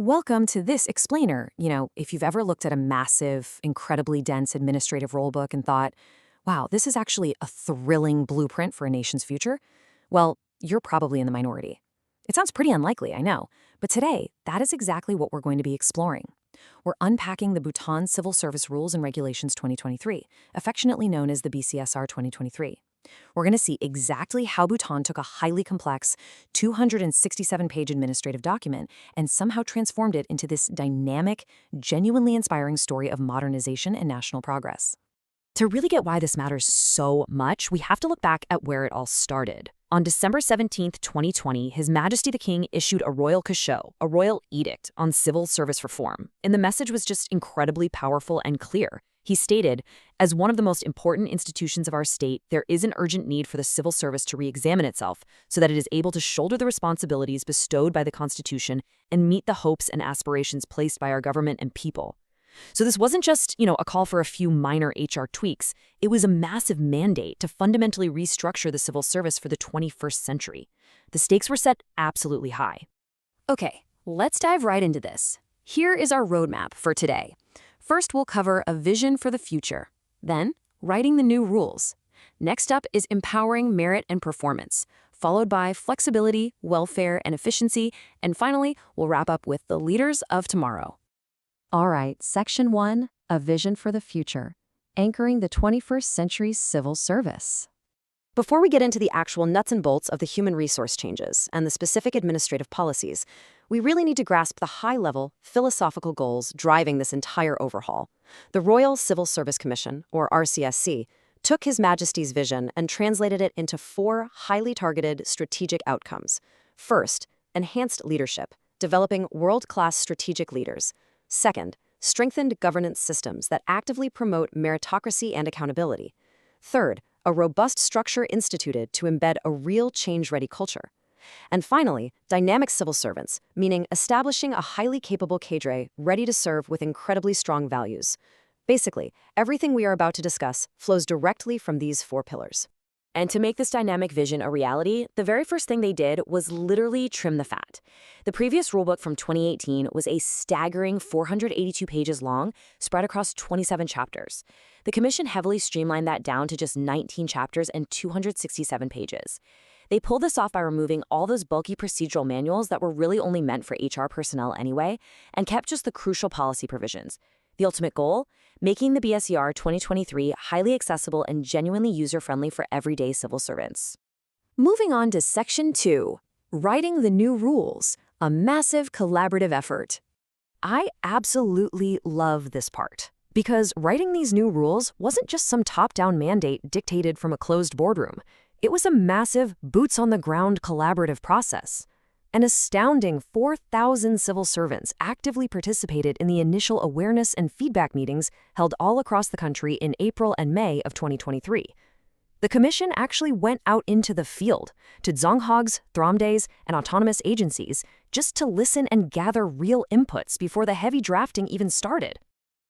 Welcome to this explainer. If you've ever looked at a massive, incredibly dense administrative rulebook and thought, wow, this is actually a thrilling blueprint for a nation's future, well, you're probably in the minority. It sounds pretty unlikely, I know, but today, that is exactly what we're going to be exploring. We're unpacking the Bhutan Civil Service Rules and Regulations 2023, affectionately known as the BCSR 2023. We're going to see exactly how Bhutan took a highly complex 267-page administrative document and somehow transformed it into this dynamic, genuinely inspiring story of modernization and national progress. To really get why this matters so much, we have to look back at where it all started. On December 17, 2020, His Majesty the King issued a royal cachot, a royal edict, on civil service reform, and the message was just incredibly powerful and clear. He stated, "As one of the most important institutions of our state, there is an urgent need for the civil service to re-examine itself so that it is able to shoulder the responsibilities bestowed by the Constitution and meet the hopes and aspirations placed by our government and people." So this wasn't just, a call for a few minor HR tweaks. It was a massive mandate to fundamentally restructure the civil service for the 21st century. The stakes were set absolutely high. Okay, let's dive right into this. Here is our roadmap for today. First, we'll cover a vision for the future. Then, writing the new rules. Next up is empowering merit and performance, followed by flexibility, welfare, and efficiency. And finally, we'll wrap up with the leaders of tomorrow. All right, Section 1, A Vision for the Future, Anchoring the 21st Century's Civil Service. Before we get into the actual nuts and bolts of the human resource changes and the specific administrative policies, we really need to grasp the high-level, philosophical goals driving this entire overhaul. The Royal Civil Service Commission, or RCSC, took His Majesty's vision and translated it into 4 highly targeted strategic outcomes. First, enhanced leadership, developing world-class strategic leaders. Second, strengthened governance systems that actively promote meritocracy and accountability. Third, a robust structure instituted to embed a real change-ready culture. And finally, dynamic civil servants, meaning establishing a highly capable cadre ready to serve with incredibly strong values. Basically, everything we are about to discuss flows directly from these 4 pillars. And to make this dynamic vision a reality, the very first thing they did was literally trim the fat. The previous rulebook from 2018 was a staggering 482 pages long, spread across 27 chapters. The Commission heavily streamlined that down to just 19 chapters and 267 pages. They pulled this off by removing all those bulky procedural manuals that were really only meant for HR personnel anyway, and kept just the crucial policy provisions. The ultimate goal? Making the BSER 2023 highly accessible and genuinely user-friendly for everyday civil servants. Moving on to Section 2, Writing the New Rules, a massive collaborative effort. I absolutely love this part, because writing these new rules wasn't just some top-down mandate dictated from a closed boardroom. It was a massive, boots-on-the-ground collaborative process. An astounding 4,000 civil servants actively participated in the initial awareness and feedback meetings held all across the country in April and May of 2023. The Commission actually went out into the field, to dzonghags, thramdays, and autonomous agencies, just to listen and gather real inputs before the heavy drafting even started.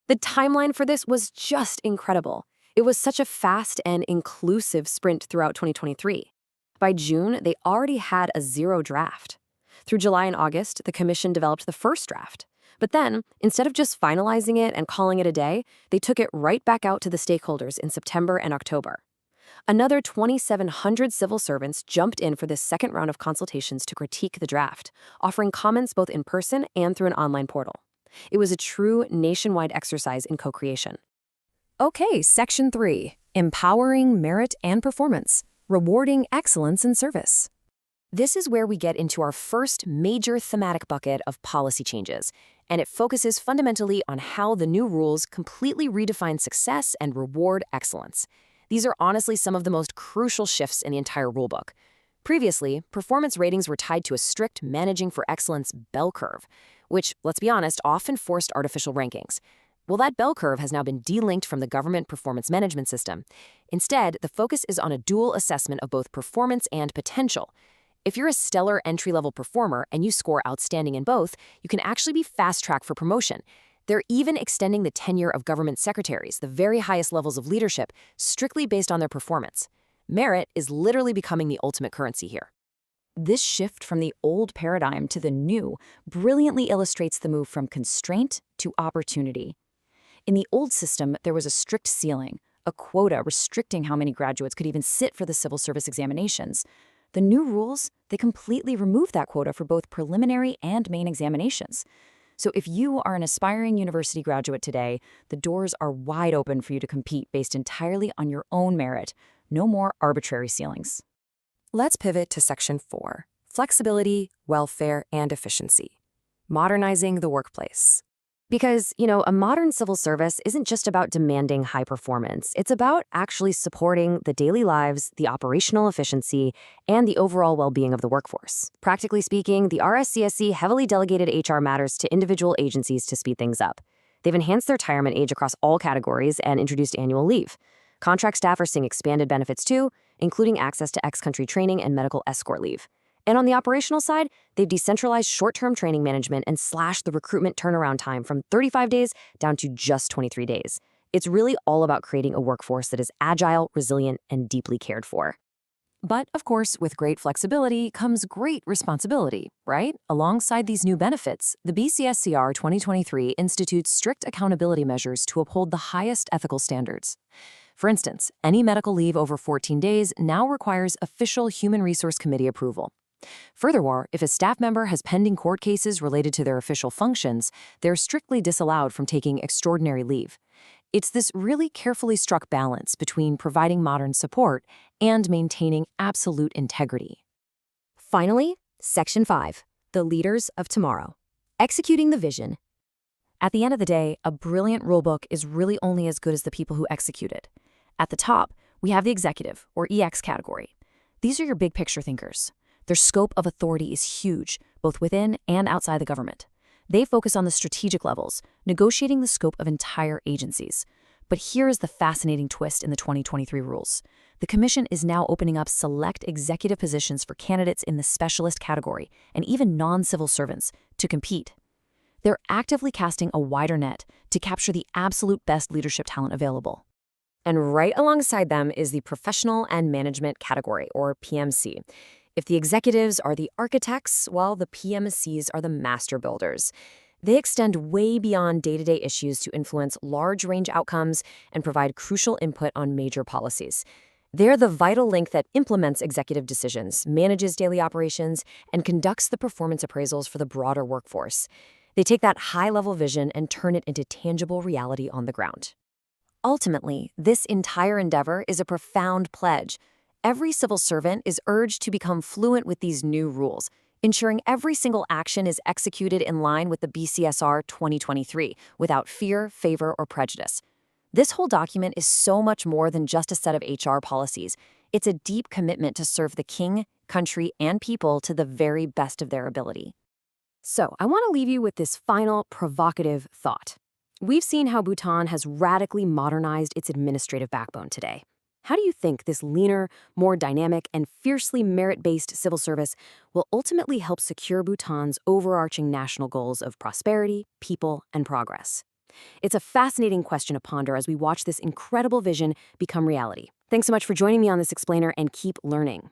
The timeline for this was just incredible. It was such a fast and inclusive sprint throughout 2023. By June, they already had a 0 draft. Through July and August, the Commission developed the first draft. But then, instead of just finalizing it and calling it a day, they took it right back out to the stakeholders in September and October. Another 2,700 civil servants jumped in for this second round of consultations to critique the draft, offering comments both in person and through an online portal. It was a true nationwide exercise in co-creation. Okay, Section 3, Empowering Merit and Performance, Rewarding Excellence in Service. This is where we get into our first major thematic bucket of policy changes, and it focuses fundamentally on how the new rules completely redefine success and reward excellence. These are honestly some of the most crucial shifts in the entire rulebook. Previously, performance ratings were tied to a strict managing for excellence bell curve, which, let's be honest, often forced artificial rankings. Well, that bell curve has now been delinked from the government performance management system. Instead, the focus is on a dual assessment of both performance and potential. If you're a stellar entry-level performer and you score outstanding in both, you can actually be fast-tracked for promotion. They're even extending the tenure of government secretaries, the very highest levels of leadership, strictly based on their performance. Merit is literally becoming the ultimate currency here. This shift from the old paradigm to the new brilliantly illustrates the move from constraint to opportunity. In the old system, there was a strict ceiling, a quota restricting how many graduates could even sit for the civil service examinations. The new rules, they completely remove that quota for both preliminary and main examinations. So if you are an aspiring university graduate today, the doors are wide open for you to compete based entirely on your own merit. No more arbitrary ceilings. Let's pivot to Section 4, Flexibility, Welfare, and Efficiency. Modernizing the workplace. Because, a modern civil service isn't just about demanding high performance. It's about actually supporting the daily lives, the operational efficiency, and the overall well-being of the workforce. Practically speaking, the RSCSC heavily delegated HR matters to individual agencies to speed things up. They've enhanced their retirement age across all categories and introduced annual leave. Contract staff are seeing expanded benefits too, including access to ex-country training and medical escort leave. And on the operational side, they've decentralized short-term training management and slashed the recruitment turnaround time from 35 days down to just 23 days. It's really all about creating a workforce that is agile, resilient, and deeply cared for. But, of course, with great flexibility comes great responsibility, right? Alongside these new benefits, the BCSR 2023 institutes strict accountability measures to uphold the highest ethical standards. For instance, any medical leave over 14 days now requires official Human Resource Committee approval. Furthermore, if a staff member has pending court cases related to their official functions, they're strictly disallowed from taking extraordinary leave. It's this really carefully struck balance between providing modern support and maintaining absolute integrity. Finally, Section 5, the leaders of tomorrow. Executing the vision. At the end of the day, a brilliant rulebook is really only as good as the people who execute it. At the top, we have the executive, or EX category. These are your big picture thinkers. Their scope of authority is huge, both within and outside the government. They focus on the strategic levels, negotiating the scope of entire agencies. But here is the fascinating twist in the 2023 rules. The Commission is now opening up select executive positions for candidates in the specialist category, and even non-civil servants, to compete. They're actively casting a wider net to capture the absolute best leadership talent available. And right alongside them is the professional and management category, or PMC. If the executives are the architects, well, the PMCs are the master builders. They extend way beyond day-to-day issues to influence large-range outcomes and provide crucial input on major policies. They're the vital link that implements executive decisions, manages daily operations, and conducts the performance appraisals for the broader workforce. They take that high-level vision and turn it into tangible reality on the ground. Ultimately, this entire endeavor is a profound pledge. Every civil servant is urged to become fluent with these new rules, ensuring every single action is executed in line with the BCSR 2023, without fear, favor, or prejudice. This whole document is so much more than just a set of HR policies. It's a deep commitment to serve the king, country, and people to the very best of their ability. So, I want to leave you with this final provocative thought. We've seen how Bhutan has radically modernized its administrative backbone today. How do you think this leaner, more dynamic, and fiercely merit-based civil service will ultimately help secure Bhutan's overarching national goals of prosperity, people, and progress? It's a fascinating question to ponder as we watch this incredible vision become reality. Thanks so much for joining me on this explainer, and keep learning.